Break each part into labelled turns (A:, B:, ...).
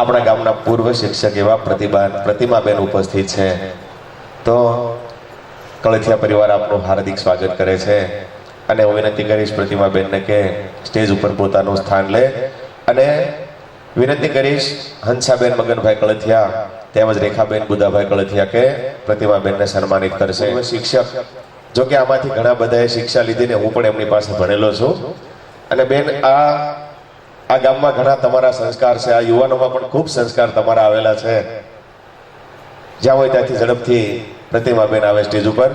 A: આપણા ગામના પૂર્વ શિક્ષક એવા પ્રતિમાબેન ઉપસ્થિત છે. તો કળથિયા પરિવાર આપનું હાર્દિક સ્વાગત કરે છે અને હું વિનંતી કરીશ પ્રતિમાબેનને કે સ્ટેજ ઉપર પોતાનું સ્થાન લે અને વિનંતી કરીશ હંસાબેન મગનભાઈ કળથિયા તેમજ રેખાબેન બુદાભાઈ કળથિયા કે પ્રતિમાબેનને સન્માનિત કરશે. શિક્ષક જો કે આમાંથી ઘણા બધાએ શિક્ષા લીધી ને હું પણ એમની પાસે ભણેલો છું. અને બેન આ ગામમાં ઘણા તમારા સંસ્કાર છે, આ યુવાનોમાં પણ ખૂબ સંસ્કાર તમારા આવેલા છે. જ્યાં હોય ત્યાંથી ઝડપથી પ્રતિમાબેન આવે સ્ટેજ ઉપર.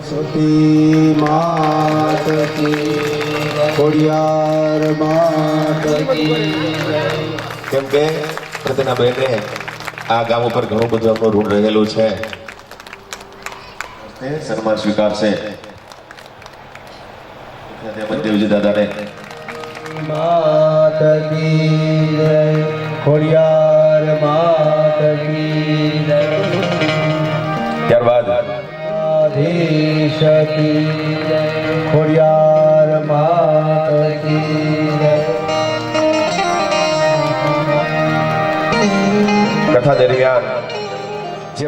B: सरस्वती मात की खोडियार मात की.
A: કેમ કે પ્રતિમાબેને આ ગામ ઉપર ઘણું બધું આપણું ઋણ રહેલું છે. સન્માન સ્વીકારશે દેવજી દાદાને.
B: मात की खोडियार मात की.
A: ત્યારબાદ
B: आधीश की खोडियार मात की.
A: કથા દરમિયાન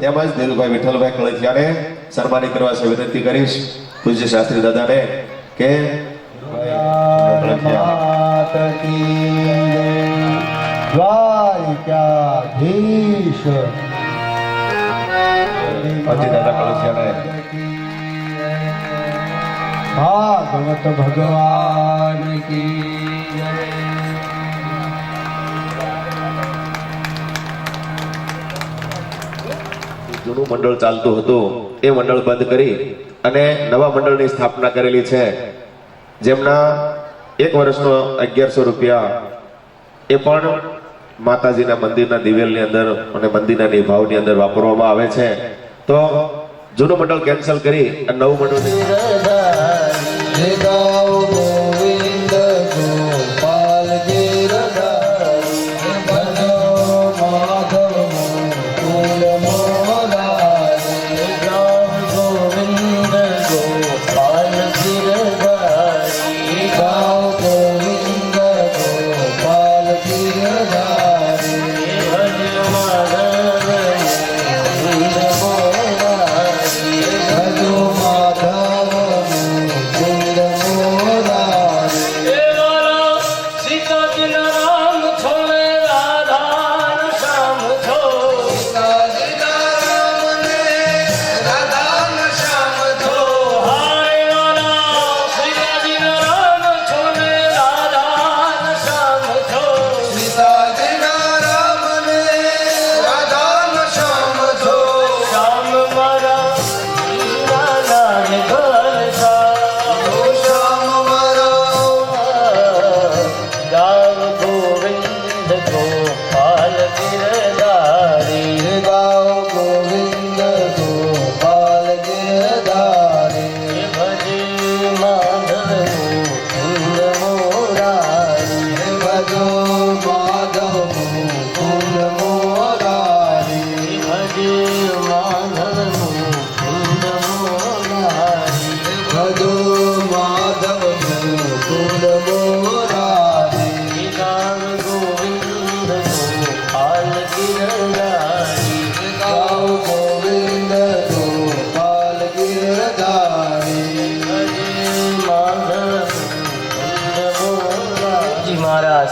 A: તેમજ દેલુભાઈ વિઠ્ઠલભાઈ કળથિયાને સન્માનિત કરવા છે વિનંતી કરીશ પૂજ્ય શાસ્ત્રી દાદાને કે
B: मात की द्वारिकाधीश
A: અજય દાદા કળથિયાને
B: भागवत भगवान की.
A: જૂનું મંડળ ચાલતું હતું એ મંડળ બંધ કરી અને નવા મંડળની સ્થાપના કરેલી છે, જેમના 1 વર્ષનો 1100 રૂપિયા એ પણ માતાજીના મંદિરના દિવેલની અંદર અને મંદિરના નિભાવની અંદર વાપરવામાં આવે છે. તો જૂનું મંડળ કેન્સલ કરી અને નવું મંડળ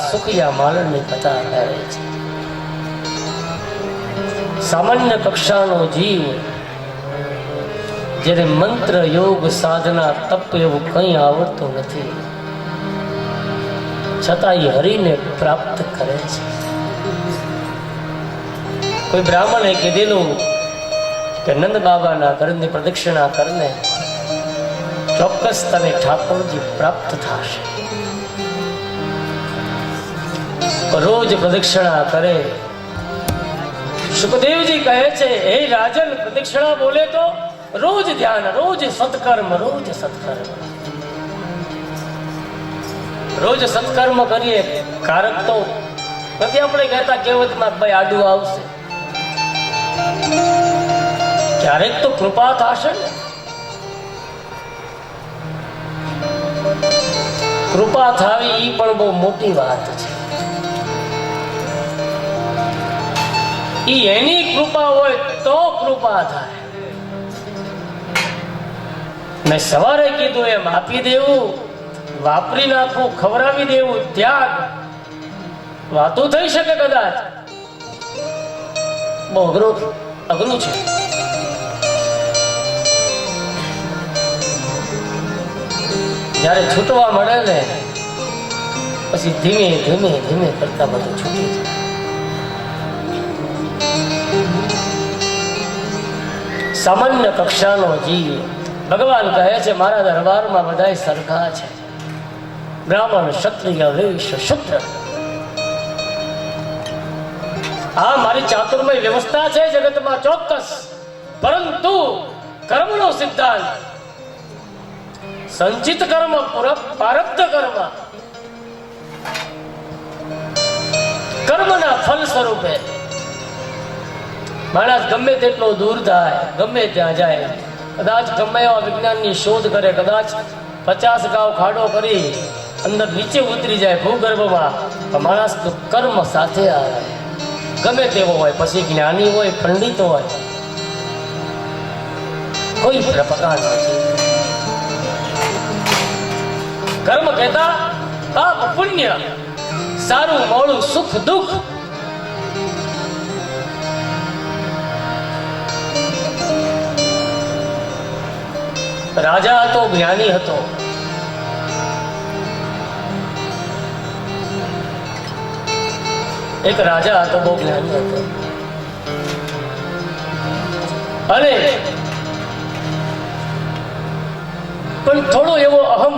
C: સુખિયા માલણની કથા કહે છે. સામાન્ય કક્ષાનો જીવ જ્યારે મંત્ર યોગ સાધના તપ એવું કંઈ આવડતું નથી, છતાં એ હરિને પ્રાપ્ત કરે છે. કોઈ બ્રાહ્મણે કીધેલું કે નંદ બાબાના ઘરની પ્રદક્ષિણા કરને ચોક્કસ તને ઠાકોરજી પ્રાપ્ત થશે. રોજ પ્રદક્ષિણા કરે. સુખદેવજી કહે છે, હે રાજન, પ્રદક્ષિણા બોલે તો રોજ ધ્યાન, રોજ સત્કર્મ, રોજ સત્કર્મ. રોજ સત્કર્મ કરીએ, કારક તો નથી આપણે કહેતા કહેવતમાં ભાઈ આડું આવશે, ક્યારેક તો કૃપા થશે ને. કૃપા થાવી એ પણ બહુ મોટી વાત છે. ઈ એની કૃપા હોય તો કૃપા થાય. મેં સવારે કીધું એમ આપી દેવું, વાપરી નાખવું, ખવડાવી દેવું, ત્યાગ વાતો થઈ શકે કદાચ, બહુ અઘરું છે. જયારે છૂટવા મળે ને પછી ધીમે ધીમે ધીમે કરતા બધું છૂટી જાય. સામાન્ય કક્ષાનો જીવ. ભગવાન કહે છે મારા દરબારમાં બધા સરખા છે, બ્રાહ્મણ, ક્ષત્રિય, વૈશ્ય, શૂદ્ર. આ મારી ચાતુર્મય વ્યવસ્થા છે જગતમાં ચોક્કસ, પરંતુ કર્મનો સિદ્ધાંત સંચિત કર્મ, પ્રારબ્ધ કર્મ, કર્મના ફલ સ્વરૂપે માણસ ગમે તેટલો દૂર થાય, ગમે ત્યાં જાય, કદાચ ગમે એવા વિજ્ઞાનની શોધ કરે, કદાચ 50 ગાંવ ખાડો કરી અંદર નીચે ઉતરી જાય ભૂગર્ભમાં, તો માણસ કર્મ સાથે આવે, ગમે તેવો હોય, પછી જ્ઞાની હોય, પંડિત હોય, કોઈ પ્રકાર નથી. કર્મ કહેતા પાપ પુણ્ય, સારું મોડું, સુખ દુઃખ. રાજા હતો, જ્ઞાની હતો. એક રાજા હતો, બહુ જ્ઞાની હતો, અને પણ થોડો એવો અહમ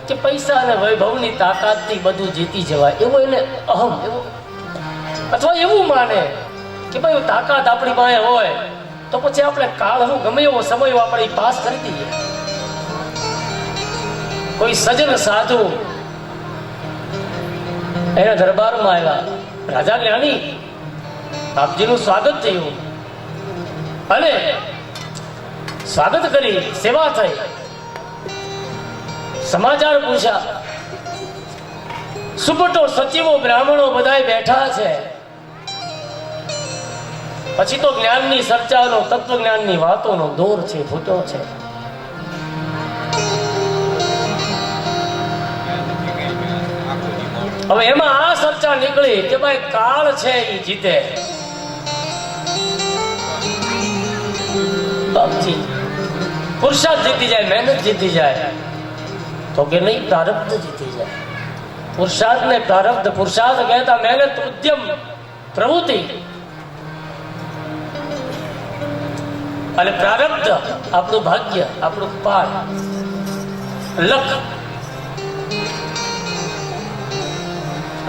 C: કે પૈસા અને વૈભવની તાકાતથી બધું જીતી જવાય એવો એને અહમ, એવો અથવા એવું માને કે ભાઈ તાકાત આપણી પાસે હોય તો પછી આપણે કાળ હું ગમે એવો સમય આપણે પાસ કરી દઈએ. કોઈ સજ્જન સાધુ એના દરબારમાં આવ્યા. રાજા જ્ઞાની, આપજીનું સ્વાગત થયું અને સ્વાગત કરી, સેવા થઈ, સમાચાર પૂછ્યા. સુપટો, સચિવો, બ્રાહ્મણો બધાય બેઠા છે. પછી તો જ્ઞાનની ચર્ચાનો, તત્વજ્ઞાનની વાતોનો દોર છે, ફૂટો છે. હવે એમાં આ ચર્ચા નીકળી કે ભાઈ કાળ છે એ જીતે. બાપજી, પુરુષાર્થ જીતી જાય, મહેનત જીતી જાય, તો કે નહીં, પ્રારબ્ધ જીતી જાય. પુરુષાર્થ ને પ્રારબ્ધ, પુરુષાર્થ કહેતા મહેનત, ઉદ્યમ, પ્રવૃત્તિ, અને પ્રારબ્ધ આપણું ભાગ્ય, આપણું પાઠ, લખ.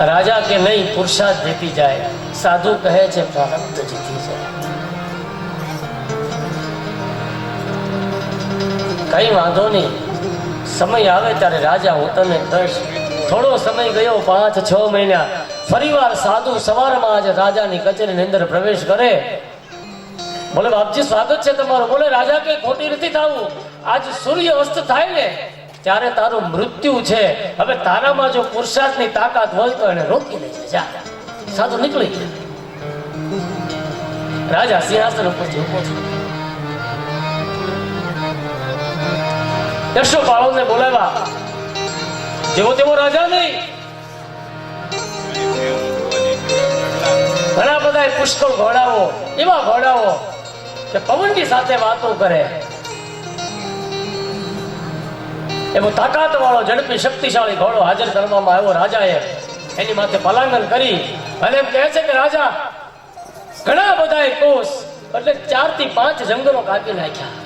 C: રાજા કે નહીં, પુરુષાર્થ જીતી જાય. સાધુ કહે છે પ્રારબ્ધ જીતી જાય. કઈ વાંધો નહીં, સમય આવે ત્યારે રાજા હું તને દઈશ. થોડો સમય ગયો, 5-6 મહિના. ફરીવાર સાધુ સવારમાં આજે રાજાની કચેરીની અંદર પ્રવેશ કરે. બોલે બાપજી સ્વાગત છે તમારું. બોલે રાજા કે ખોટી નથી થવું, આજ સૂર્ય અસ્ત થાય ને ત્યારે તારું મૃત્યુ છે. હવે તારામાં જો પુરુષાર્થની તાકાત હોય તો એને રોકી લેજે. જા. સાધુ નીકળી ગયા. રાજા સિંહાસન ઉપરથી ઉભો છે. યશોપાળોને બોલાવ્યા. જેવો તેવો રાજા નહીં, ઘણા બધા પુષ્કળ ઘોડાઓ, એવા ઘોડાઓ કે પવનની સાથે વાતો કરે, એવો તાકાત વાળો, ઝડપી, શક્તિશાળી ઘોડો હાજર કરવામાં આવ્યો. રાજાએ એની માથે પલાંગન કરી અને એમ કહે છે કે રાજા, ઘણા બધા કોષ એટલે 4 થી 5 જંગલો કાપી નાખ્યા,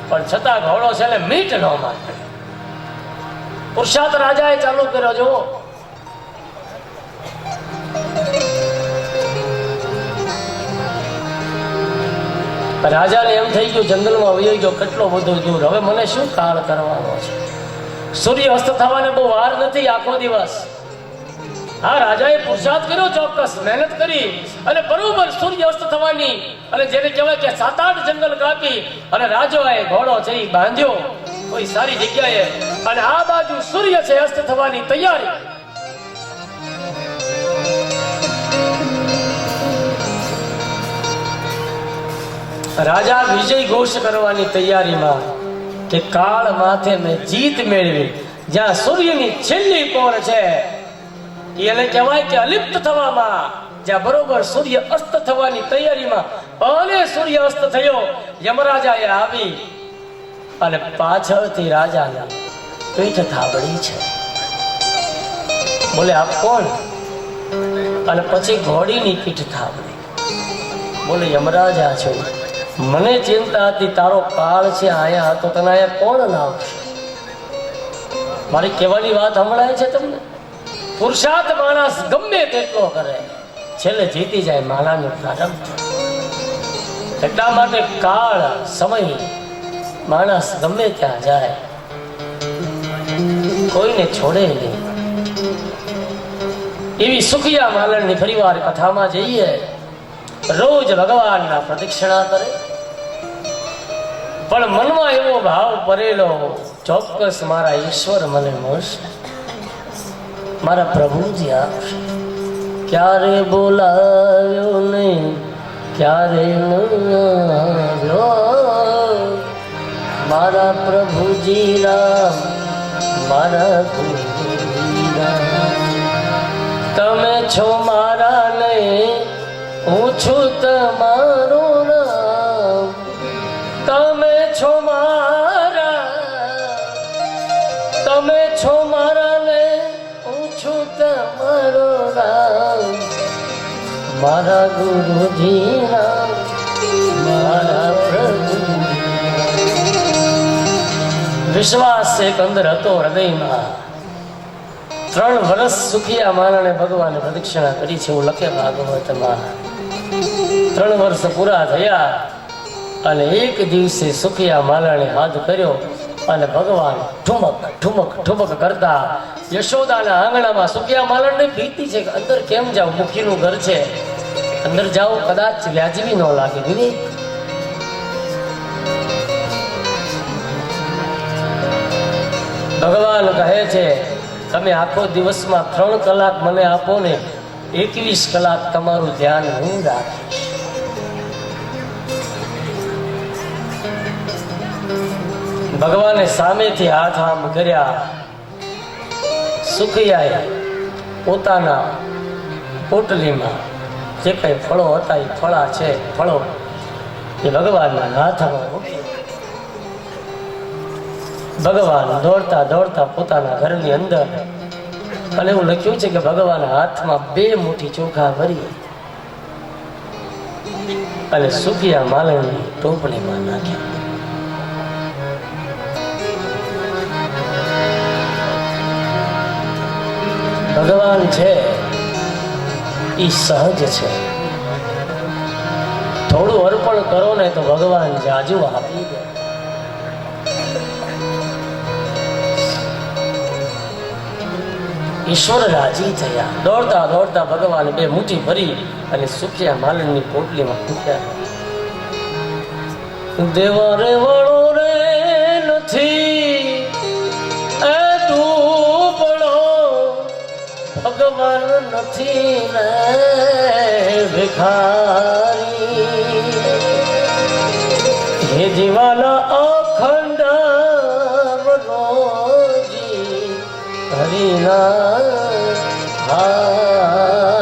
C: પણ છતાં ઘોડો છે ને મીટ ન મારે. પુરુષાર્થ રાજાએ ચાલુ કર્યો. જુઓ, રાજાને એમ થઈ ગયું જંગલમાં વયો ગયો, કેટલો બધો દૂર, હવે મને શું કાળ કરવાનો છે. સૂર્ય અસ્ત થવાને બહુ વાર નથી, આખો દિવસ. હા, રાજાએ પુરુષાર્થ કર્યો, ચોક્કસ મહેનત કરી, અને બરોબર સૂર્ય અસ્ત થવાની, અને જેને કહેવાય કે 7-8 જંગલ કાપી અને રાજાએ ઘોડો છે ઈ બાંધ્યો કોઈ સારી જગ્યાએ, અને આ બાજુ સૂર્ય છે અસ્ત થવાની તૈયારી. રાજા વિજય ઘોષ કરવાની તૈયારીમાં કે કાળ માથે મેં જીત મેળવી. જ્યાં સૂર્યની છેલ્લી પોર છે એને કહેવાય કે અલિપ્ત થવામાં, જ્યાં બરોબર સૂર્ય અસ્ત થવાની તૈયારીમાં અને સૂર્ય અસ્ત થયો, યમરાજાએ આવી અને પાછળથી રાજાના પીઠ થાબડી છે. બોલે આપ કોણ? અને પછી ઘોડીની પીઠ થાબડી. બોલે યમરાજા છું. મને ચિંતા હતી તારો કાળ છે આયા તો તને આયા કોણ લાવશે? મારી કહેવાની વાત સંભળાય છે તમને? પુરુષાર્થ માણસ ગમે તેટલો કરે, છેલ્લે જીતી જાય માલાનો પ્રારંભ. એટલા માટે કાળ સમય માણસ ગમે ત્યાં જાય કોઈને છોડે નહીં. એવી સુખિયા માલણની ફરીવાર કથામાં જઈએ. રોજ ભગવાનના પ્રદક્ષિણા કરે, પણ મનમાં એવો ભાવ પરેલો, ચોક્કસ મારા ઈશ્વર મને મળશે, મારા પ્રભુજી આપશે. ક્યારે બોલાવ્યો નહીં, ક્યારે ન આવ્યો, મારા પ્રભુજી રામ, મારા પ્રભુજી રામ. તમે છો મારા નહીં, હું છું તમારો રામ. તમે છો મારા, તમે છો મારા ને હું છું તમારો રામ. મારા ગુરુજી રામ, મારા પ્રભુ. વિશ્વાસ એક અંદર હતો હૃદયમાં. 3 વર્ષ સુખિયા મારાને ભગવાને પ્રદક્ષિણા કરી છે, હું લખે ભાગવતમાં. 3 વર્ષ પૂરા થયા અને એક દિવસે સુખિયા માલાને હાથ કર્યો અને ભગવાન ઠુમક ઠુમક ઠુમક કરતા યશોદાના આંગણામાં. સુખિયા માલણને ભીતી છે કે અંદર કેમ જાવ, મુખીનું ઘર છે, અંદર જાઓ કદાચ વ્યાજબી ન લાગે. વિવેક ભગવાન કહે છે તમે આખો દિવસમાં 3 કલાક મને આપો ને, 21 કલાક તમારું ધ્યાન હું રાખીશ. ભગવાને સામેથી હાથ આમ કર્યા. સુખિયાએ પોતાના પોટલીમાં જે કઈ ફળો હતા એ ફળા છે ફળો એ ભગવાનના હાથમાં મૂકી. ભગવાન દોડતા દોડતા પોતાના ઘરની અંદર, અને એવું લખ્યું છે કે ભગવાનના હાથમાં 2 મુઠ્ઠી ચોખા ભરી અને સુખિયા માલણની ટોપલીમાં નાખ્યા. ભગવાન છે એ સહજ છે. થોડું અર્પણ કરો ને તો ભગવાન જાજુ આપી દે. ઈશ્વર રાજી થયા. દોડતા દોડતા ભગવાન 2 મુઠ્ઠી ભરી અને સુખિયા માલણની પોટલીમાં મૂક્યા. દેવા રે વળો રે નથી એ દુબળો, ભગવાન નથી ને ભિખારી. હે જીવાના અખંડ મનોજી હરિના હાથમાં.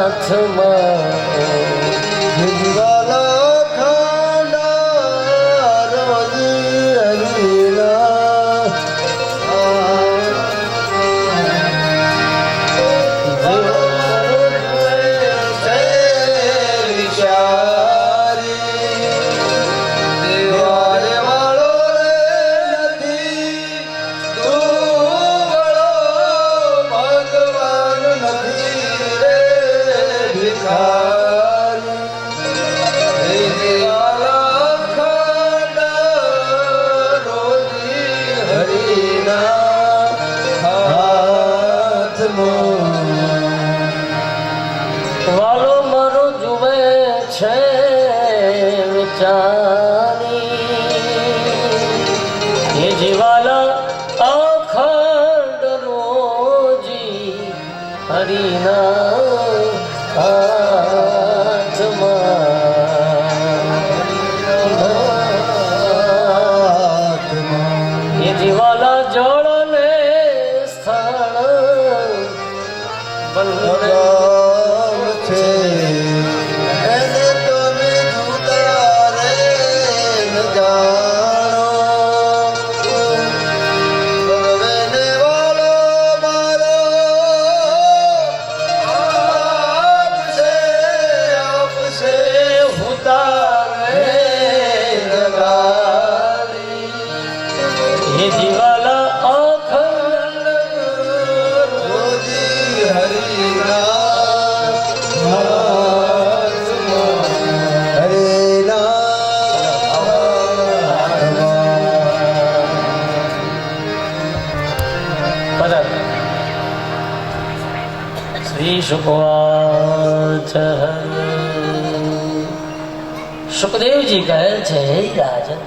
B: ભગવાન નથી રે
C: વાલો મારો જુએ છે વિચારી એ જીવાલા અખંડ રોજી હરિના હાથમાં એ જીવાલા જળ ને સ્થળ
B: બલરામ છે એને તમે જુદા રે ન જાણો સર્વેને વાલો મારો આપશે ઉતારે લગાડી
C: એ જીવાલા અખંડ
B: રોજી હરિના હરિના
C: બરાબર શ્રી શુકવાચ સુખદેવજી કહે છે હે રાજન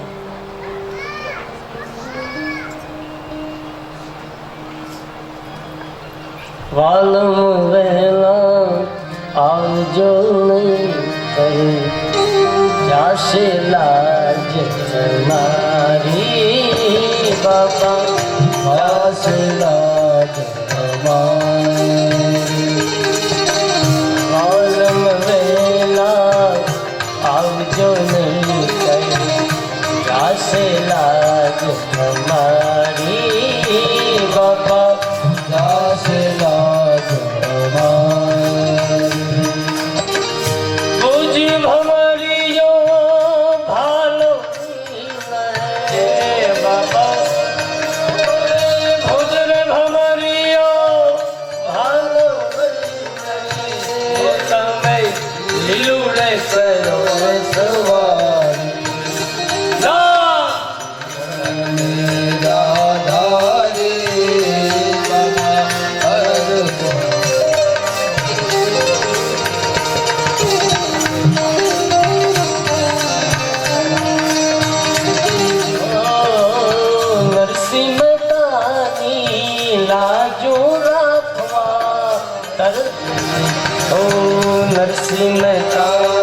C: વાલમ વહેલા આવજો નહીં કહી જાશે લાજ મારી બાપા
B: આશે લાજ અમારી
C: વાલમ વહેલા આવજો નહીં કહી જાશે લાજ મારી બાપા
B: આશે લાજ અમારી
C: ભુજ ભમરિયો ભાલો હે બાબા ભુજ રે ભમરિયો ભાલો તમે લીલુડે કરો સવારી ના નરસિંહ મહેતાની લાજો રાખવા ઓ નરસિંહ મહેતા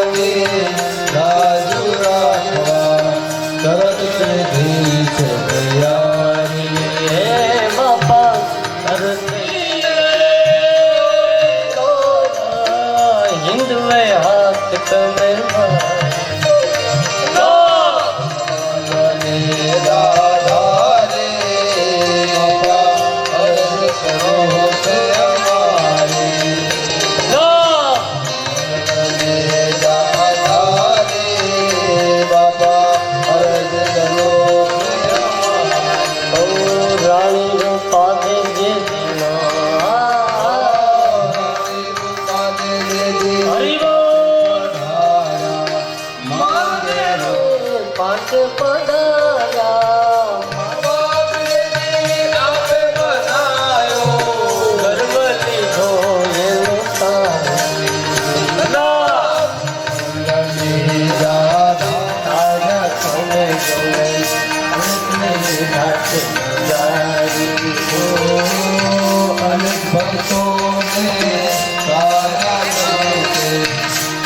B: રાજુ રાખવા તરત પેઢી છે તૈયારી
C: હે બાપા હિન્દુએ હાથ તમે
B: રાધા રે બાપા અરજ કરો છે અમારી રાધા રે બાપા અરજ કરો છે અમારી
C: રાણી પાદે જે પાંચ પડાયા ગર્વ લીધો એનો તારા તમે
B: અનેક ભક્તોને સારા છે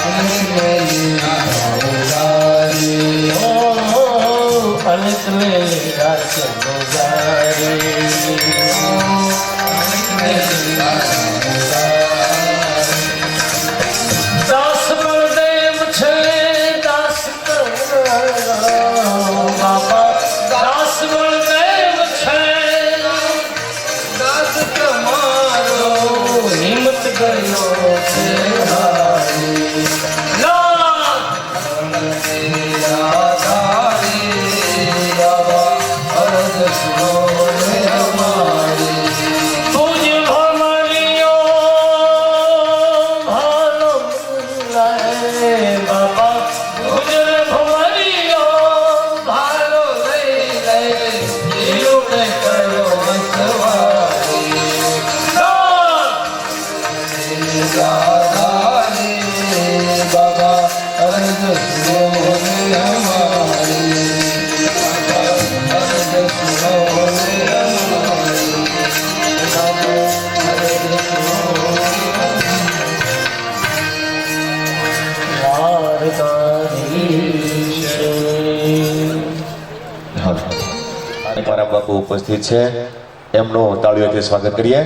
B: અનેક મેલી ભાવદારી
C: અનંત મેલી રાત દાસ બળદેવ છે દાસ બાપા દાસ બળદેવ છે
B: દાસ તમારો
C: હિંમત ગયો છે હારી.
B: રાધારી બાબા અરજ સુનો રે અમારી
C: તુજ ભમરિયો ભાલો લાય બાબા તુજ ભમરિયો ભાલો લઈ લે
B: જીવને કરો વસવારી
A: બાપુ ઉપસ્થિત છે, એમનું તાળીઓથી સ્વાગત કરીએ.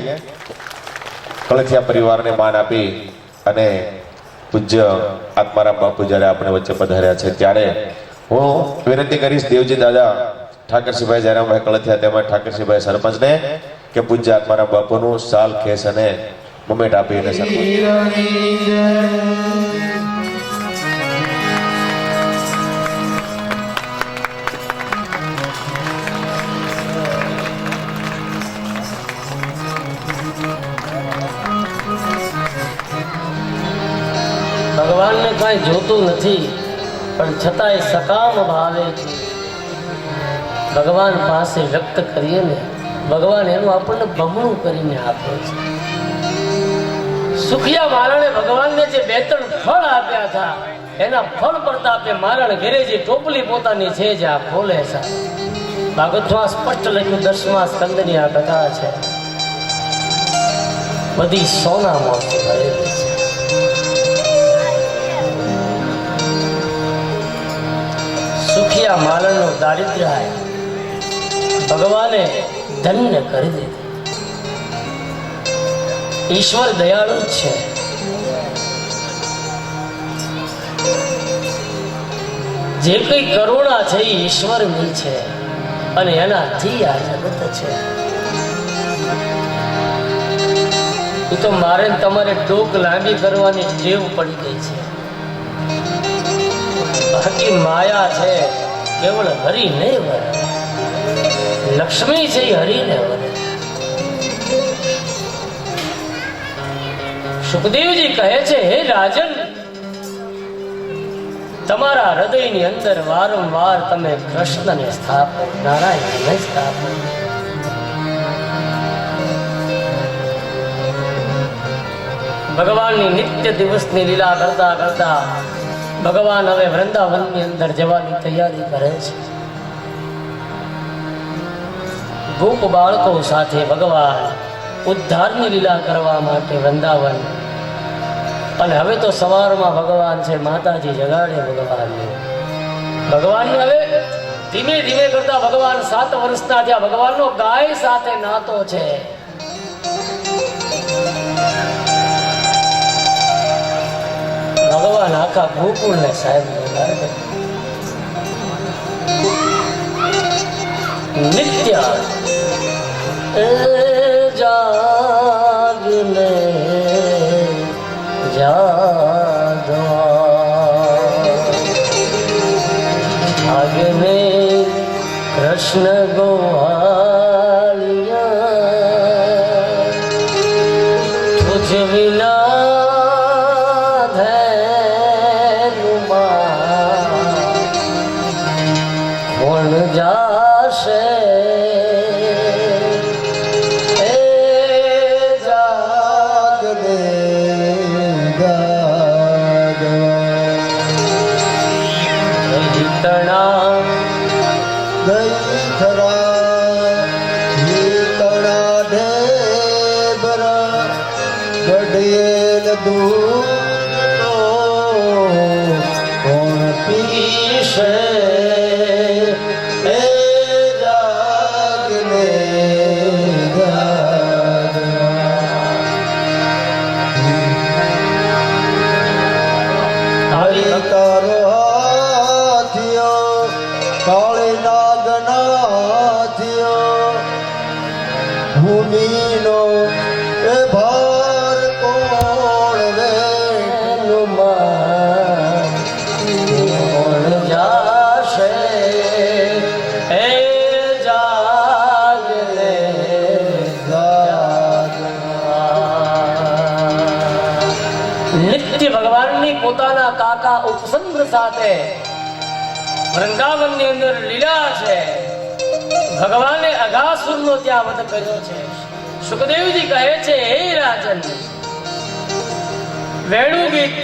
A: કળથિયા પરિવારને માન આપી અને પૂજ્ય આત્મારામ બાપુ જ્યારે આપણે વચ્ચે પધાર્યા છે ત્યારે હું વિનંતી કરીશ દેવજી દાદા ઠાકરસિંહભાઈ જયરામભાઈ કળથિયા તેમજ ઠાકરસિંહભાઈ સરપંચને કે પૂજ્ય આત્મારામ બાપુનું સાલ ખેસ અને મોમેન્ટ આપીને
C: ભગવાનને કાંઈ જોતું નથી પણ છતાંય સકામ ભાવે છે ભગવાન પાસે વ્યક્ત કરીએ ને ભગવાન એનું આપણને બમણું કરીને આપે છે. સુખિયા મારણે ભગવાનને જે 2-3 ફળ આપ્યા હતા એના ફળ પ્રતાપે મારણ ઘેરે જે ટોપલી પોતાની છે જે આ ખોલે છે. ભાગવતમાં સ્પષ્ટ લખ્યું 10મા સ્કંદની આ કથા છે, બધી સોનામાંથી ભરેલી છે. સુખિયા માલણનું દારિદ્ર્ય ભગવાને ધન્ય કરી દીધું. ઈશ્વર દયાળુ છે. જે કઈ કરુણા છે એ ઈશ્વરની છે અને એનાથી આ જગત છે. એ તો મારે તમારે ડોક લાંબી કરવાની ટેવ પડી ગઈ છે. બાકી માયા છે કેવળ હરિ નહીં વરે, લક્ષ્મી છે એ હરિને વરે. સુખદેવજી કહે છે, હે રાજન, તમારા હૃદયની અંદર વારંવાર તમે કૃષ્ણને સ્થાપો, નારાયણને સ્થાપો. ભગવાનની નિત્ય દિવસની લીલા કરતા કરતા ભગવાન હવે વૃંદાવનની અંદર જવાની તૈયારી કરે છે. ગોપ બાળકો સાથે ભગવાન ઉદ્ધારની લીલા કરવા માટે વૃંદાવન. અને હવે તો સવારમાં ભગવાન છે, માતાજી જગાડે ભગવાનને હવે ધીમે ધીમે કરતા ભગવાન 7 વર્ષના થયા. ભગવાનનો ગાય સાથે નાતો છે. ભગવાન આખા ગોકુળને સાહેબ નિત્ય જાગને જાગને કૃષ્ણ ગોવાલિયા તુજ વિના જાશે એ જાગને
B: કોણ પીશે તારો હાથિયો કાળી નાગનાથિયો ભૂમિનો એ ભાર કોણ વેણુમાં
C: કોણ જાશે એ જાગને નિત્ય ભગવાનની પોતાના કાકા ઉપસંદ્ર સાથે વૃંદાવનની અંદર લીલા છે. ભગવાને અઘાસુરનો ત્યાં વધ કર્યો છે. સુખદેવજી કહે છે, હે રાજન, વેણુ ગીત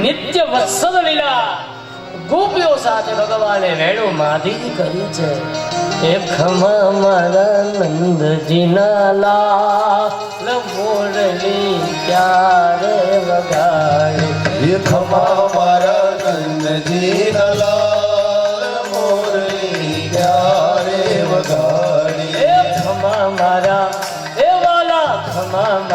C: નિત્ય વત્સલ લીલા ગોપીઓ સાથે ભગવાને વેણુ માધી કરી છે. ખમા મારા નંદજીના લાલ મોરલી ક્યારે વગાડે,
B: ખમા મારા નંદજીના લાલ મોરલી ક્યારે વગાડે.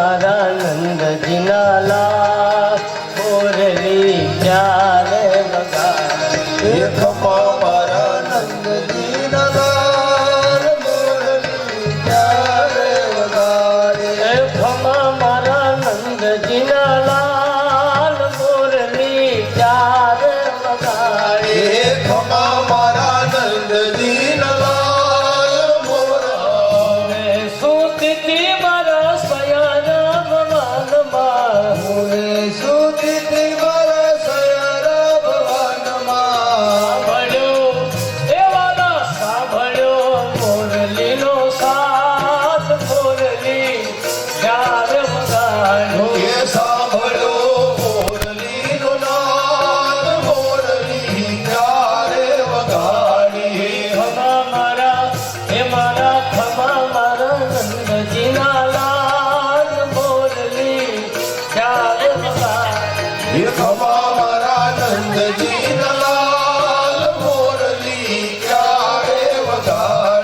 C: મારા નંદજીના લાલ મોરલી ક્યારે વગાડે
B: એ ખમા મારા નંદજીના લાલ મોરલી ક્યારે વગાડે
C: એ ખમા મારા નંદજીના લાલ મોરલી ક્યારે વગાડે
B: એ ખમા મારા નંદજીના લાલ મોરલી
C: સુતી મારા સયાના ભવનમાં
B: મોરે સુતી મારા સયરા ભવનમાં
C: સાંભળ્યો દેવાના સાંભળ્યો મોરલીનો સાથ મોરલી ક્યારે વગાડ્યો
B: એ સાંભળ્યો મોરલીનો નાદ મોરલી ક્યારે વગાડી
C: ખમા મારા હે મારા ખમા મારા નંદજીના લાલ મોરલી ક્યારે વગાડ્યો
B: એ ખમા મારા નંદજીના લાલ મોરલી ક્યારે વગાડી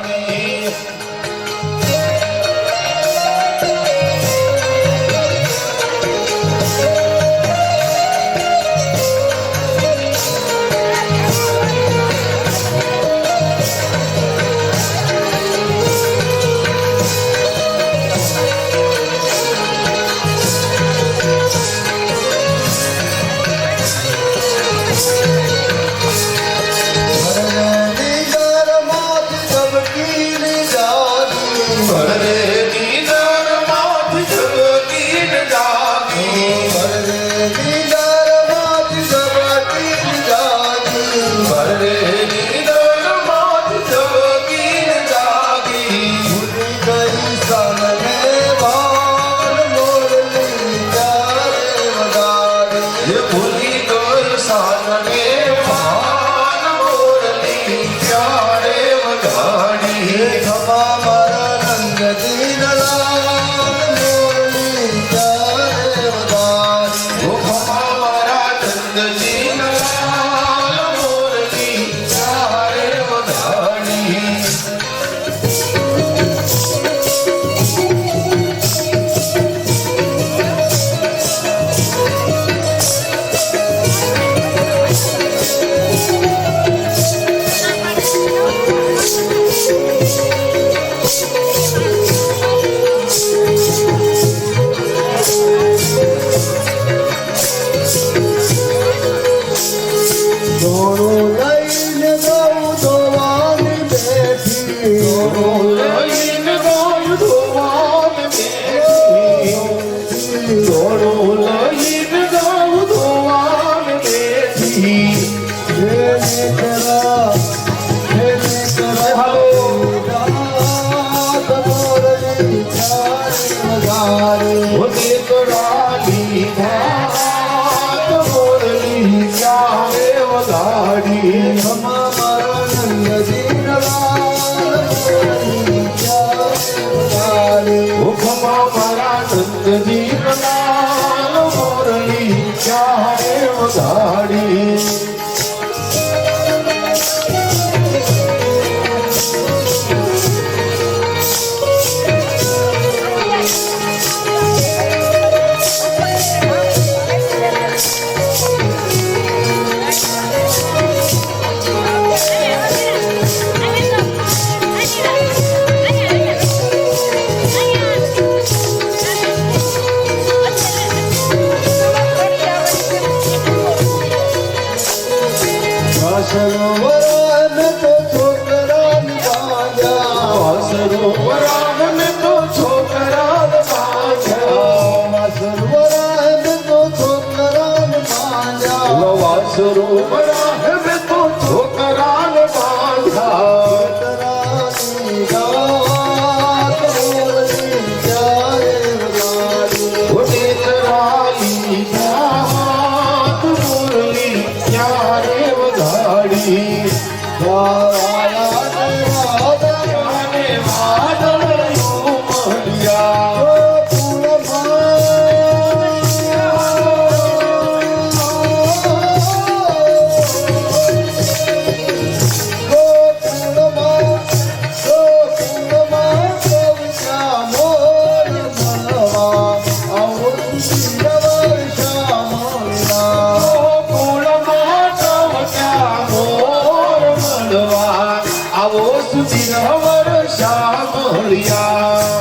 B: આવો સુધીર વર્ષા મળ્યા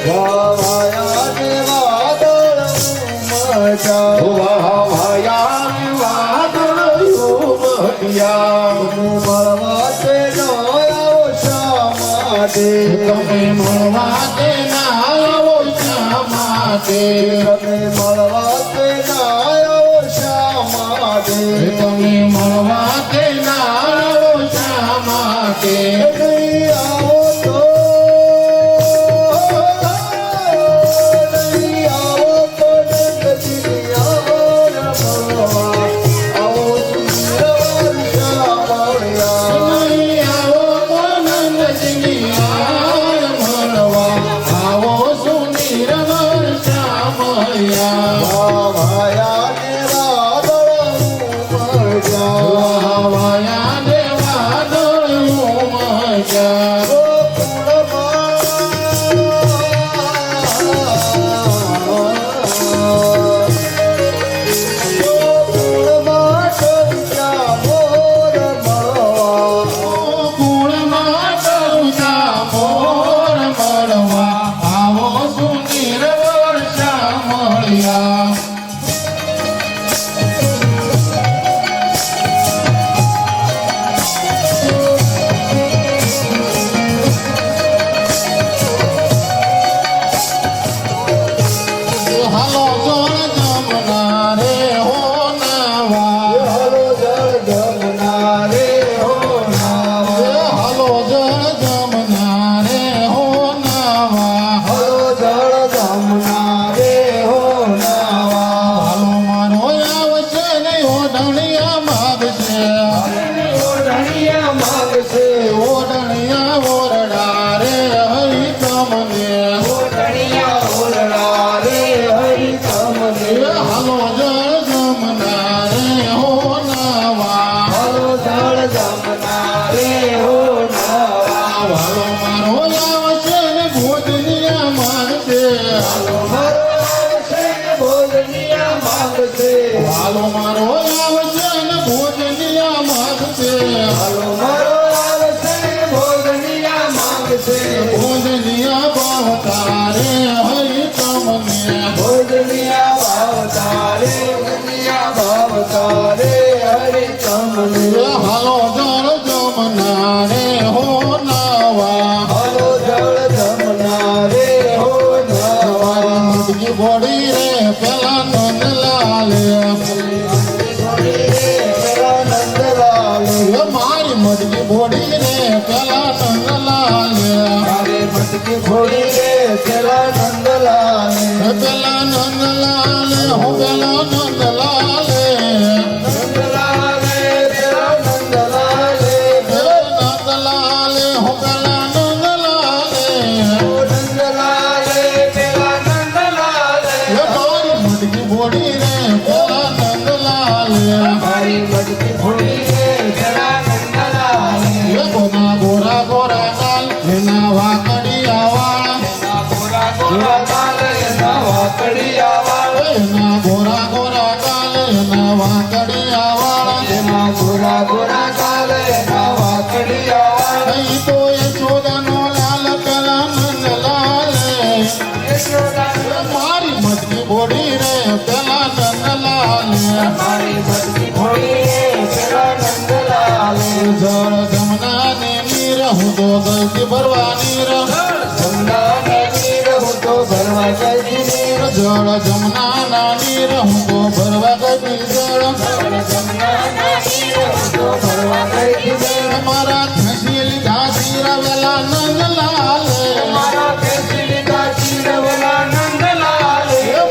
B: વાવાયા ને વાદળ ઉમટ્યા મળવા તે આવો શા માટે તમે મળવા તે આવો શા માટે તમે મળવા તે આવો શા માટે તમે મળવા તે આવો શા માટે નહીં આવો તો નહીં આવો તો નંદજીયા મળવા આવો સુંદર વર્ષા મળ્યા નહીં આવો તો નંદજીયા મળવા આવો સુંદર વર્ષા મળ્યા વાવાયા ને વાદળ ઉમટ્યા વાવાયા ને વાદળ ઉમટ્યા હાલો મારો આવશે ને ભોજનિયા માંગશે હાલો મારો આવશે ને ભોજનિયા માંગશે ભોજનિયા ભાવતારે હરિ તમને ભોજનિયા ભાવતારે ભોજનિયા ભાવતારે હરિ તમને હાલો જળ જમનારે હો નાવા હાલો જળ જમનારે હો નાવા મુદગી ભોડી રે પેલા મટકી ભોડી રે પેલા નંદલાલ મારે મટકી ભોડી રે પેલા નંદલાલ પેલા નંદલાલ હો પેલા નંદલાલ નંદલાલ પેલા નંદલાલ પેલા નંદલાલ હો પેલા નંદલાલ નંદલાલ પેલા નંદલાલ મારી મટકી ભોડી રે પેલા નંદલાલ મારી મટકી ભોડી રે પેલા ગોરા ગોરા કાલ એના વાકડિયા વાળા ગોરા કાલ એના વાકડિયા વાળા એના ગોરા ગોરા કાલ એના વાકડિયા વાળા એના ગોરા ગોરા કાલ એના વાકડિયા વાળા ઈ તો યશોદાનો લાલ પેલા નંદલાલ મારી મટકી ભોડી રે પેલા નંદલાલ મારી મટકી ભોડી રે પેલા નંદલાલ જળ જમના હું તો ગલતી ભરવાની જમનાના નીર હું તો ભરવા ગઈ નીર જળ જમનાના નીર હું તો ભરવા ગઈ જળ જમનાના નીર હું તો ભરવા ગઈ જળ મારા ખસી લીધા ચીરવેલા નંદલાલ મારા ખસી લીધા ચીરવેલા નંદલાલ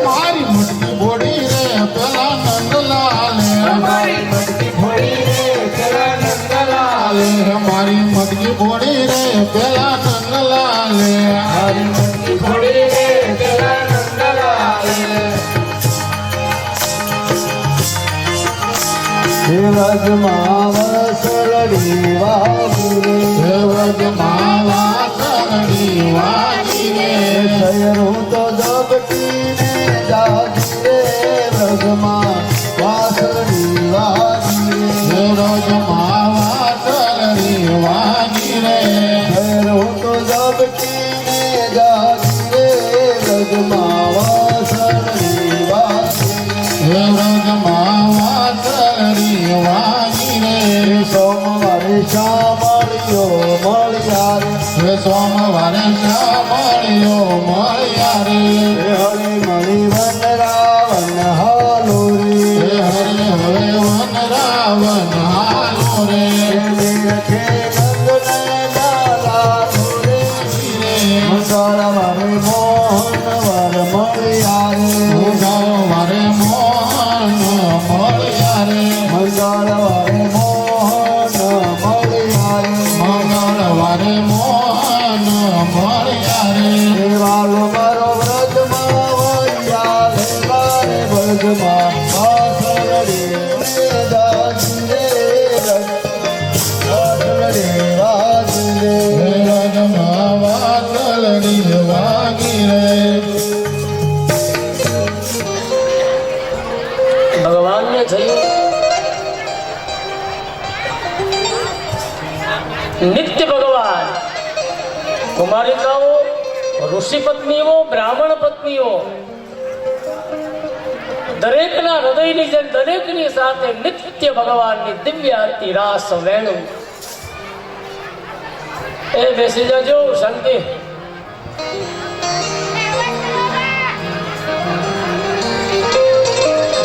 B: મારી મટકી ભોડી રે પેલા નંદલાલ મારી મટકી ભોડી રે પેલા નંદલાલ મારી મટકી ભોડી રે પેલા નંદલાલ મારી મટકી ભોડી રે પેલા નંદલાલ દેવજ માવા સરડી વાગી દેવજ માવા સરડી વાગી શયરું તો જગતી જાગી રે વ્રજમાં વાસળી વાગી રે વ્રજમાં વાસળી વાગી રે હું તો જબકીને જાગી રે વ્રજમાં વાસળી વાગી રે વ્રજમાં વાસળી વાગી રે સોમવારે શામળિયો મળ્યા રે સોમવારે શામળિયો મળ્યા રે હરે મળી વન રાવણ હાલો રે હરે હવે વન રાવણ હાલો રે રખે નંદને લાલા રે મંગળવારે મોહન વર મળ્યા રે મંગળવારે મોહન મળ્યા રે મંગળવારે મોહન મળ્યા રે મંગળવારે મોહન મળ્યા રે વાલો મારો વ્રજમાં વળ્યા રે મારે વ્રજમાં વાસળી જાગી રે વાસળી વાગી રે વ્રજમાં વાસળી વાગી રે
C: ભગવાનને થયું નિત્ય ભગવાન કુમારિકાઓ ઋષિ પત્નીઓ બ્રાહ્મણ પત્નીઓ દરેકના હૃદયની જેમ દરેકની સાથે નિત્ય ભગવાનની દિવ્ય આરતી રાસ વેણુ એ બેસી જજો શાંતિ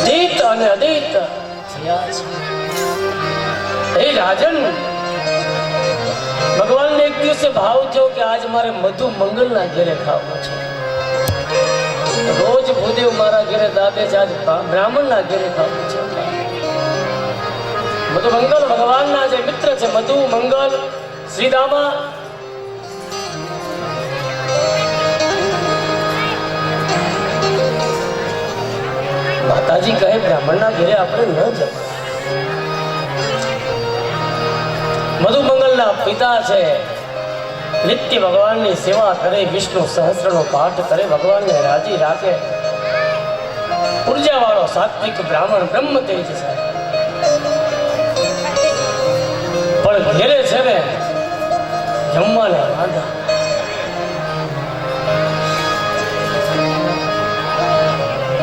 C: જીત અને અદિત થયા છે એ રાજન ભગવાનને એક દિવસે ભાવ થયો કે આજ મારે મધુ મંગલના ઘેરે ખાવું છે રોજ ભૂદેવ મારા ઘેરે દાદે છે આજ બ્રાહ્મણના ઘેરે ખાવું છે મધુ મંગલ ભગવાનના જે મિત્ર છે મધુ મંગલ શ્રીદામા માતાજી કહે બ્રાહ્મણના ઘેરે આપણે ન જવાય મધુ મંગલના પિતા છે નિત્ય ભગવાનની સેવા કરે વિષ્ણુ સહસ્રનો પાઠ કરે ભગવાનને રાજી રાખે ઉર્જા વાળો સાત્વિક બ્રાહ્મણ બ્રહ્મ તેજ છે પણ ઘેરે છે ને જમવાના વાંધા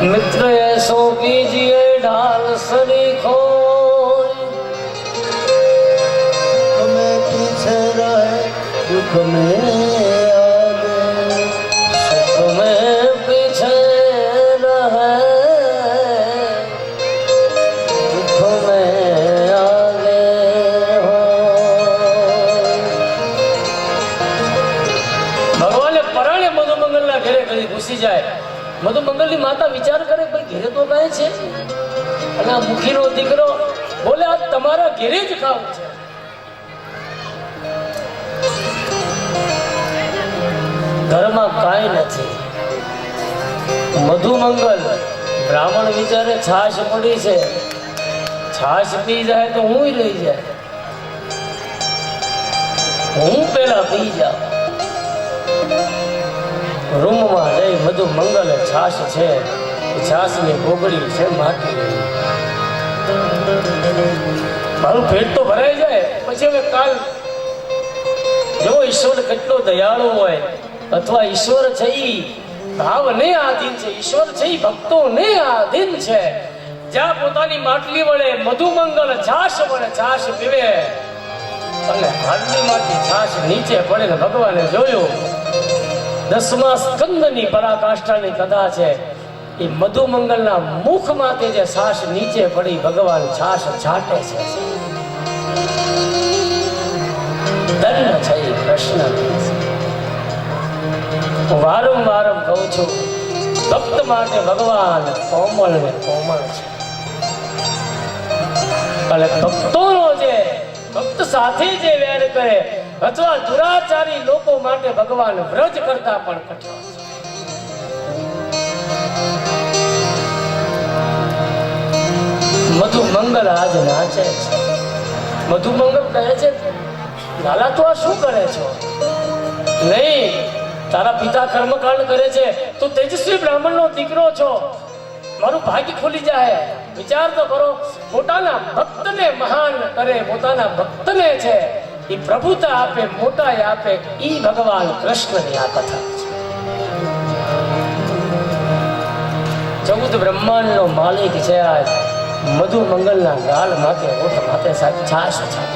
C: मित्र ऐसो कीजिए ढाल सरीखो
B: हमें पीछे रहे दुख में आगे
C: सुख में पीछे रहे दुख में आगे हो भगवान पराणे मधुमंगलના ઘરે કદી ઘૂસી જાય મધુમંગલની માતા વિચાર કરે ભાઈ ઘેરે તો ગાય છે અને આ મુખીનો દીકરો બોલે આ તમારા ઘેરે જ ખાવું છે ઘરમાં કાંઈ નથી મધુમંગલ બ્રાહ્મણ વિચારે છાશ પડી છે છાશ પી જાય તો હું લઈ જાય હું પેલા પી જાઉં રૂમમાં જઈ મધુ મંગલ છાશ છે છાશની ગોગડી છે માટી મારું પેટ તો ભરાઈ જાય પછી હવે કાલ જો ઈશ્વર કેટલો દયાળુ હોય અથવા ઈશ્વર છે ઈ ભાવને આધીન છે ઈશ્વર છે ઈ ભક્તોને આધીન છે જ્યાં પોતાની માટલી વડે મધુ મંગલ છાશ વડે છાશ પીવે અને માટલીમાંથી છાશ નીચે પડે ને ભગવાને જોયું 10મા સ્કંદની પરાકાષ્ઠાની કથા છે એ મધુમંગલના મુખમાંથી જે છાશ નીચે પડી ભગવાન છાશ છાટે છે ધન્ય છે એ કૃષ્ણ વારંવાર કહું છું ભક્ત માટે ભગવાન કોમળ ને કોમળ છે અને ભક્તોનો જે ભક્ત સાથે જે વેર કરે અથવા દુરાચારી લોકો માટે ભગવાન વ્રજ કરતા પણ કઠોર છે મધુ મંગલ આજ નાચે છે મધુ મંગલ કહે છે લાલા તો આ શું કરે છો નહીં તારા પિતા કર્મકાંડ કરે છે, તું તેજસ્વી બ્રાહ્મણનો દીકરો છો, મારું ભાગ્ય ખુલી જાય. વિચાર તો કરો, પોતાના ભક્તને મહાન કરે, પોતાના ભક્તને છે એ પ્રભુતા આપે, મોટાઈ આપે, ઈ ભગવાન કૃષ્ણની આ કથા છે. 14 બ્રહ્માંડનો માલિક છે આ મધુ મંગલના ગાલ માથે ઓઠ માથે સાહેબ છાશ છાશ.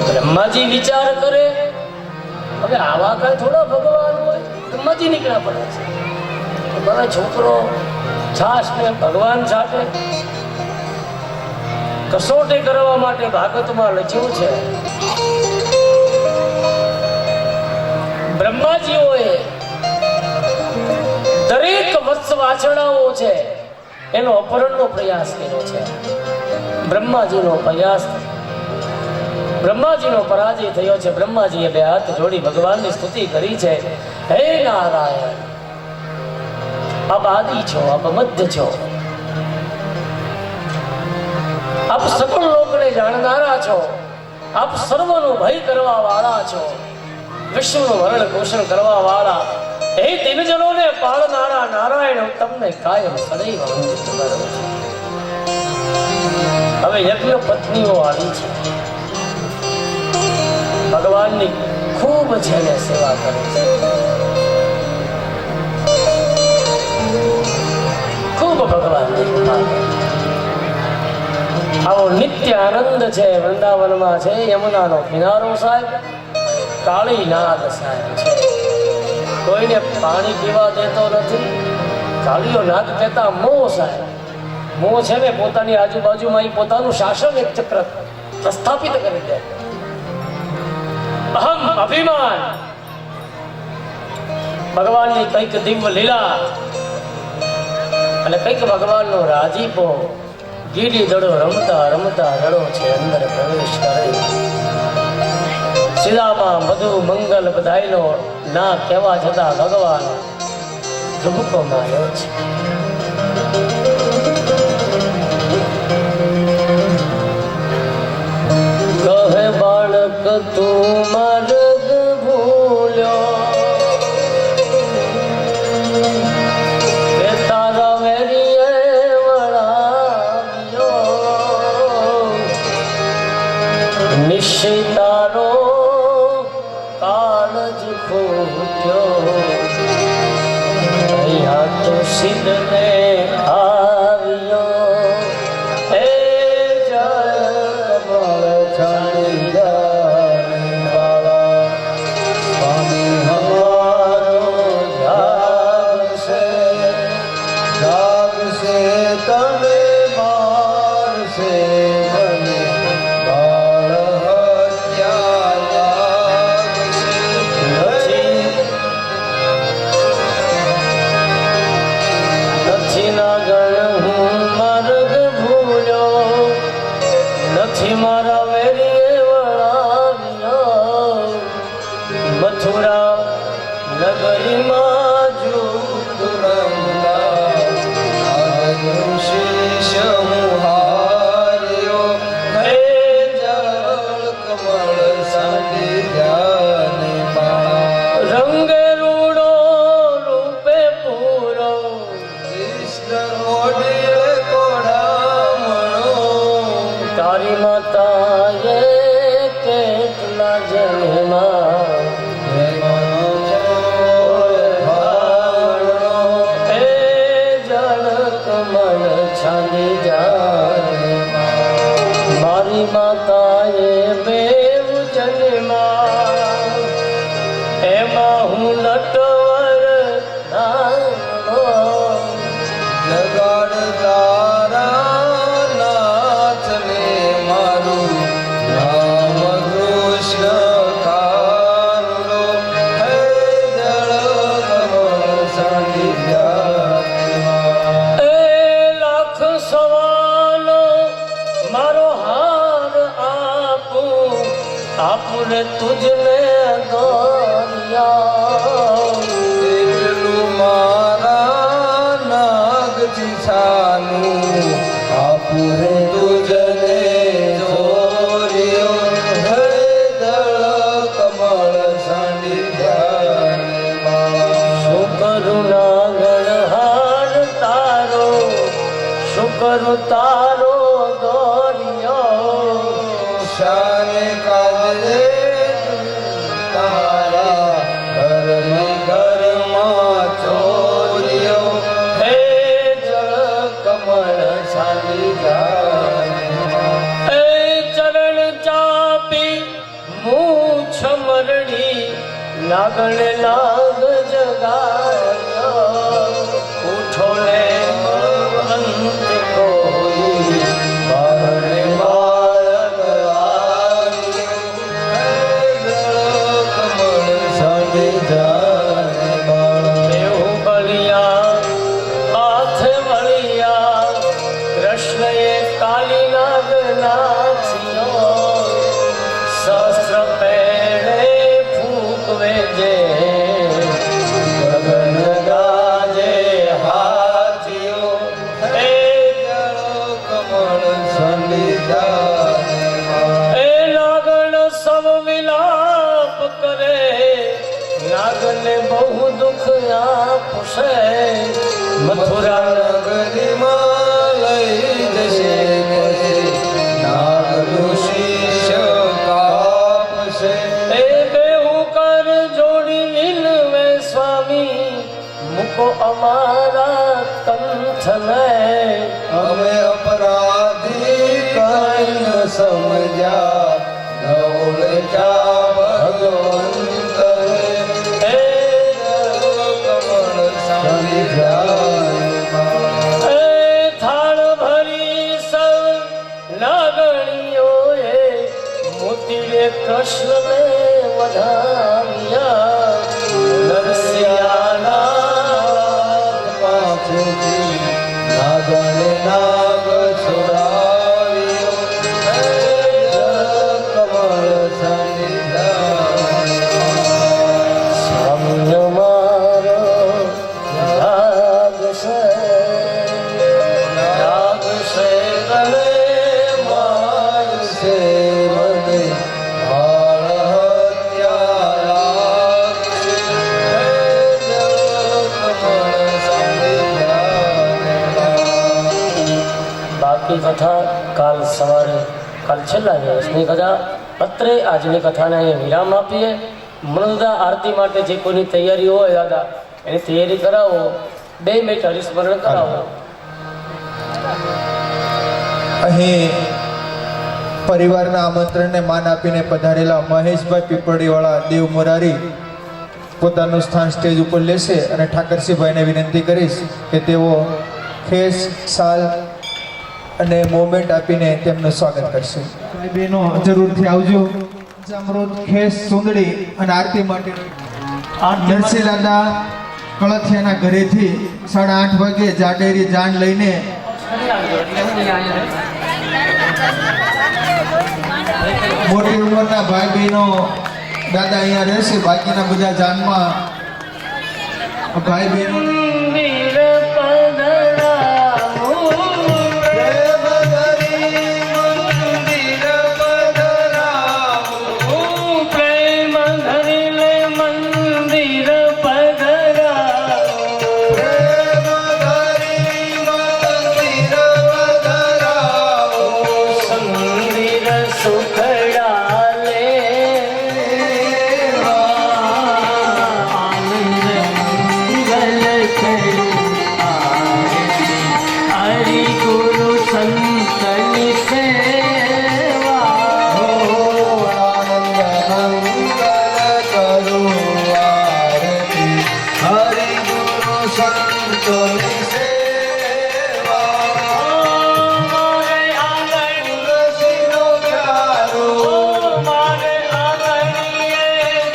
C: બ્રહ્માજી વિચાર કરે, હવે આવા કઈ થોડા ભગવાન હોય. બ્રહ્માજી નીકળ્યા પડે છે, હવે છોકરો છાશ ને ભગવાન સાથે કસોટી કરવા માટે ભાગવતમાં લખ્યું છે. બ્રહ્માજીઓએ દરેક વત્સ વાછડાઓ છે એનો અપહરણનો પ્રયાસ કર્યો છે. બ્રહ્માજીનો પરાજય થયો છે. બ્રહ્માજીએ 2 હાથ જોડી ભગવાનની સ્તુતિ કરી છે. હે નારાયણ, આપ આદિ છો, આપ મધ્ય છો, આપ સકળ લોકને જાણનારા છો, આપ સર્વનો ભય કરવા વાળા છો, વિશ્વનું ભરણ પોષણ કરવા વાળા, હે દિનજનોને પાળનારા નારાયણ, હું તમને કાયમ સદૈવ વંદિત કરું છું. હવે યજ્ઞ પત્નીઓ આવી છે, ભગવાનની ખૂબ છે ને સેવા કરે છે, ખૂબ ભગવાનની કૃપા કરે. આવો નિત્ય આનંદ છે વૃંદાવનમાં છે. યમુનાનો કિનારો સાહેબ, કાળી નાગ સાહેબ છે, કોઈને પાણી પીવા દેતો નથી. કાળીઓ નાગ કહેતા મોહ સાહેબ, મોહ છે ને પોતાની આજુબાજુમાં પોતાનું શાસન એક ચક્ર પ્રસ્થાપિત કરી દે. અહમ અભિમાન, ભગવાનની કઈક દિવ્ય લીલા અને કઈક ભગવાનનો રાજીપો. ગીડી દડો રમતા રમતા રડો છે અંદર પ્રવેશ કરે. શિલામાં મધુ મંગલ બધાયનો ના કહેવા છતાં ભગવાન ઝુમકો માર્યો છે. કહે બાળક તું માર્ગ ભૂલ્યો, કે તારા વેરીએ વળાવ્યો, નિશ્ચિતારો કાળજ ખૂટ્યો, અહીંયા તો સિદ્ધને આવ્યો. હે જળ છાડી વાળા સ્વામી હમારો
B: જાગશે તને મારશે મને, બાળ હત્યા લાગશે.
C: નથી ના ગણ હું માર્ગ ભૂલ્યો, નથી મારા વેરીએ વળાવ્યો, મથુરા નગરીમાં જૂઠ
B: શીશ મુહાર્યો, હે જળ કમળ સાંડી જાને માળા.
C: રંગે રૂડો રૂપે પૂરો,
B: કૃષ્ણ મોઢે કોડામણો,
C: તારી માતાએ કેટલા જન્મમાં હે જળ કમળ છાલી જાય. મારી માતાએ 2 જન્મા, એમાં હું નટવર નાનો.
B: જગાડ તારા નાથને મારું નામ કૃષ્ણ કાનુડો, હે જળ કમળ સાંડી જાય.
C: એ લાખ સવાનો મારો હાર આપું, આપું રે તુજને દોરિયા.
B: એટલું મારા નાગજી છાનું આપું તુજ
C: કરું તારો દોરિયો
D: શાને કાજે તારા ઘરમાં ચોર્યો
C: હે જળ કમળ સાલી જાય એ ચરણ ચાપી મૂછ મરડી નાગણ નાગ જગાડ્યો ઉઠો ને અંત કોઈ બારણે બાળક બેહુ બળિયા હાથ વળિયા કૃષ્ણએ કાલી નાગ નાચ્યો સહસ્ર પેડે ફૂંકવે જે ગગન ગાજે હાથીઓ એ
D: કમળ સંડી જાય
C: એ નાગણ સવ વિલાપ કરે નાગને બહુ દુઃખ આપશે મથુરા
D: નગરીમાં લઈ જશે નાગનું શીશ કાપશે
C: એ બેહુ કર જોડી લીલવે સ્વામી મૂકો અમારા કંઠને
D: અમે અપરાધી કઈ ન સમજ્યા ન ઓળખ્યા ભગવંતને
C: એ
D: કમળ સાંભળી જાય
C: એ થાળ ભરી સૌ નાગણીઓએ મોતીએ કૃષ્ણને વધાવ્યા નરસિંહાના
D: પાસેથી નાગણે નાગ છોડાવ્યો કમળ સાંડી જાય
C: સામ્ય મારો લાગશે લાગશે
D: તને મારશે મને બાળ હત્યા લાગશે કમળ સાંડી જાય
C: બાકી કથા કાલ સવારે કાલ છેલ્લા દિવસની કથા અત્રે આજની કથાને અહીંયા વિરામ આપીએ મનોદા આરતી માટે જે કોઈની તૈયારી હોય દાદા એની તૈયારી કરાવો 2 મિનિટ હરિસ્મરણ કરાવો
E: અહીં પરિવારના આમંત્રણને માન આપીને પધારેલા મહેશભાઈ પીપળીવાળા દેવ મોરારી પોતાનું સ્થાન સ્ટેજ ઉપર લેશે અને ઠાકરસિંહભાઈને વિનંતી કરીશ કે તેઓ ખેસ શાલ અને મોમેન્ટ આપીને તેમનું સ્વાગત કરશે ભાઈ બહેનો જરૂરથી આવજો અમૃત ખેસ સુંદડી અને આરતી માટે નરસિંહ દાદા કળથિયાના ઘરેથી 8:30 વાગે જાડેરી જાન લઈને મોટી ઉંમરના ભાઈ બહેનો દાદા અહીંયા રહેશે બાકીના બધા જાનમાં ભાઈ બહેનો
C: મંદિર પધરાવો
D: પ્રેમ ધરી મંદિર પધરાવો
C: પ્રેમ ધરીને મંદિર પધરાવો
D: પ્રેમ ધરી મંદિર પધરાવો
C: મંદિર સુખડાલે આનંદ મંગલ કરે હરિ ગુરુ સંતની સેવા
D: આનંદ મંગલ કરું આરતી હરિ ગુરુ સંતોની સેવા
C: મારે આંગણ
D: તુલસીનો પ્યારો
C: મારે આંગણીએ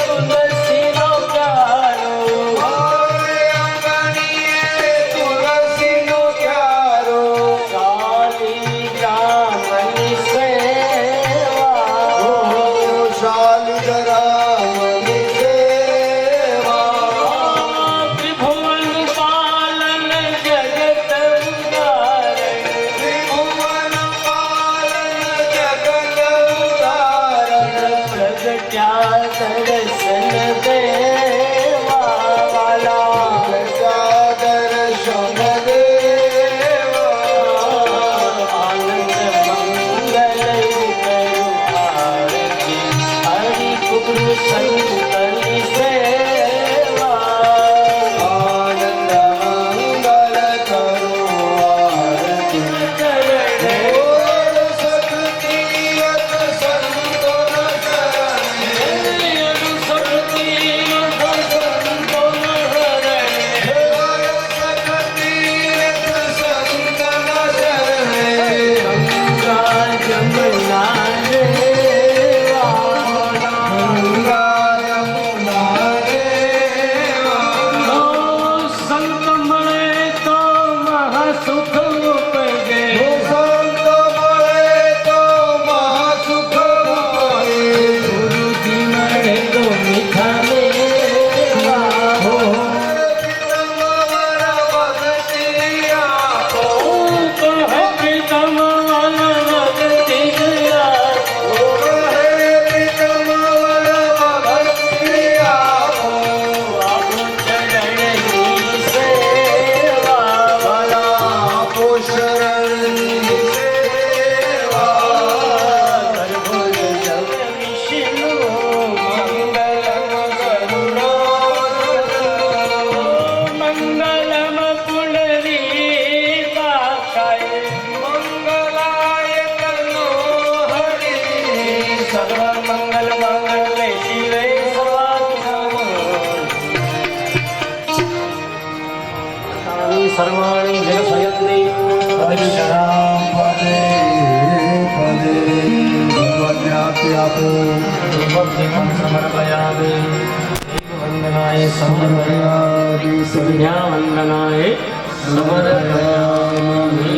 C: તુલસીનો પ્યારો
D: મારે આંગણીએ તુલસીનો પ્યારો
C: કાલી ગ્રામની સેવા
D: શાલિગ્રામની સેવા
C: ત્રિભુવન પાલન જગત ઉદાહરણ
D: ત્રિભુવન પાલન જગત ઉદાહરણ
C: પ્રગટ્યા દર્શન દેવા વાલા
D: દર્શન દેવા
C: સંતની સેવા
D: આનંદ મંગલ કરો આરતી બોલ શક્તિ યત સંતોન શરણે
C: શક્તિ સંતોન હરણે
D: બોલ શક્તિ યત સંતોન શરણે
C: ગંગા જમુના દેવા
D: ગંગા યમુના દેવા
C: સંત મળે તો મહાસુખ ઉપજે
D: સંત મળે તો મહાસુખ મળે
C: ગુરુજી મળે તો મીઠા મેવા હો તો હે તમારા ભક્તિ ગયા બાબુ ચરણની સેવા ગર્ભુજ જગ વિષ્ણુ મંગલમ પુંડરી કાકાય સર્વ મંગલ મંગલે શિવે સર્વાણી જય સયંતી હરિશરામ ભગવદ્ગીતા સમર્પયામિ વંદનાય સમર્પયામિ સંધ્યાવંદનાય સમર્પયામિ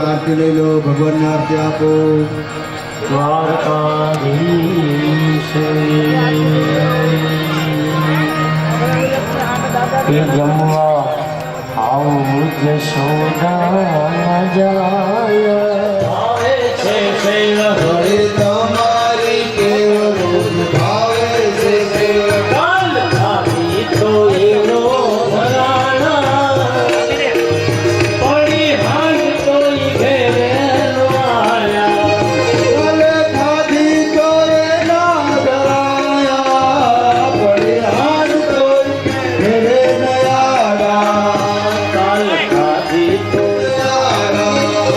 B: આરતી લઈ લો ભગવાનને આરતી આપો
C: દ્વારકાધીશ જમવા આવું જશોદા જાય આવે છે શૈલ
D: હરે તમારી કેવ રોજ ભાવે છે કેવ
C: કાલ ખાધી તો એનો ભરાણા પડી હાથ તો ઘેરે આયા
D: ભલે ખાધી તોય ના ધરાયા પડી હાથ તોય ઘેરે નયાડા
C: કાલ ખાધી તો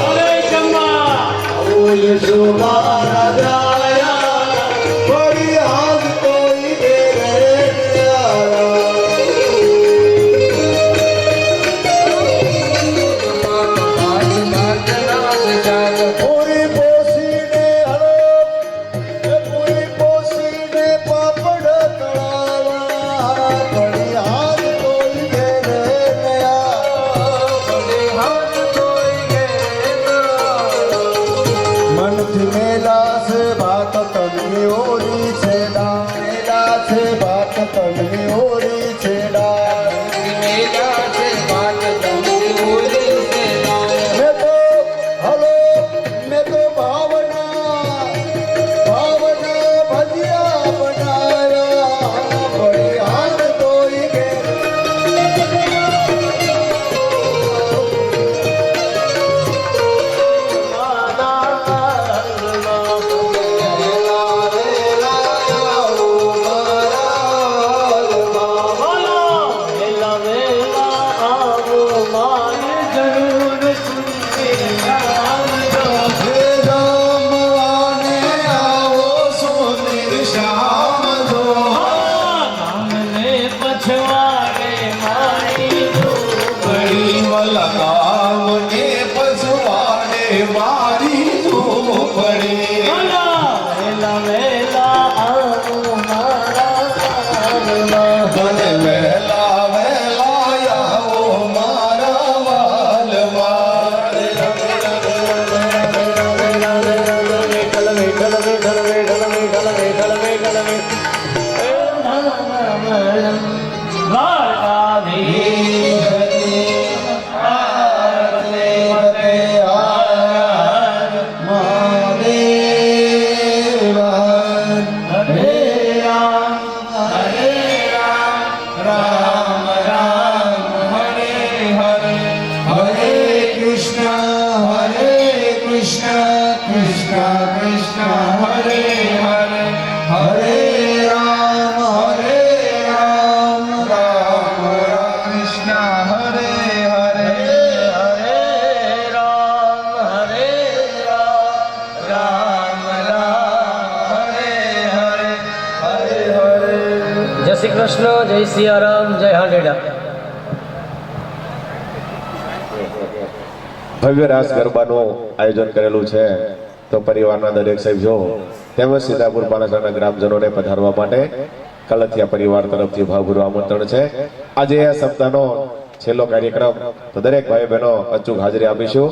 C: હવે જમવા
D: યશોદા રાજાયા પડી હાથ તોય ઘેરે નયાડા પૂરી પોસીને હલો પૂરી પોસીને પાપડ તળાવા પડી હાથ તોય ઘેરે નયા પડી હાથ તોય ઘેરે નયા મનથી મેલા છે ભાત તલની ઓરી છે મેલા છે ભાત તલની ઓરી છે મેલા છે ભાત તલની ઓરી છે મેં તો હલો મેં તો ભાવના ભજીયા બનાયા પડી હાથ તોય ઘેરે જમવાને આવો સોનીર શામ જો બળી મલકામને પસવાને મારી ઝૂંપડી મને વહેલા વહેલા આવો મારા વાલમાં કૃષ્ણ કૃષ્ણ હરે હરે હરે
C: શ્રી કૃષ્ણ, જય સિયારામ, જય હાંડેડા.
A: ભવ્ય રાસ ગરબાનું આયોજન કરેલું છે, તો પરિવારના દરેક સભ્યો તેમજ સીતાપુર પાલાસરના ગ્રામજનોને પધારવા માટે કલથિયા પરિવાર તરફથી ભાવપૂર્વક આમંત્રણ છે. આજે આ સપ્તાહનો છેલ્લો કાર્યક્રમ, તો દરેક ભાઈ બહેનો અચૂક હાજરી આપીશું.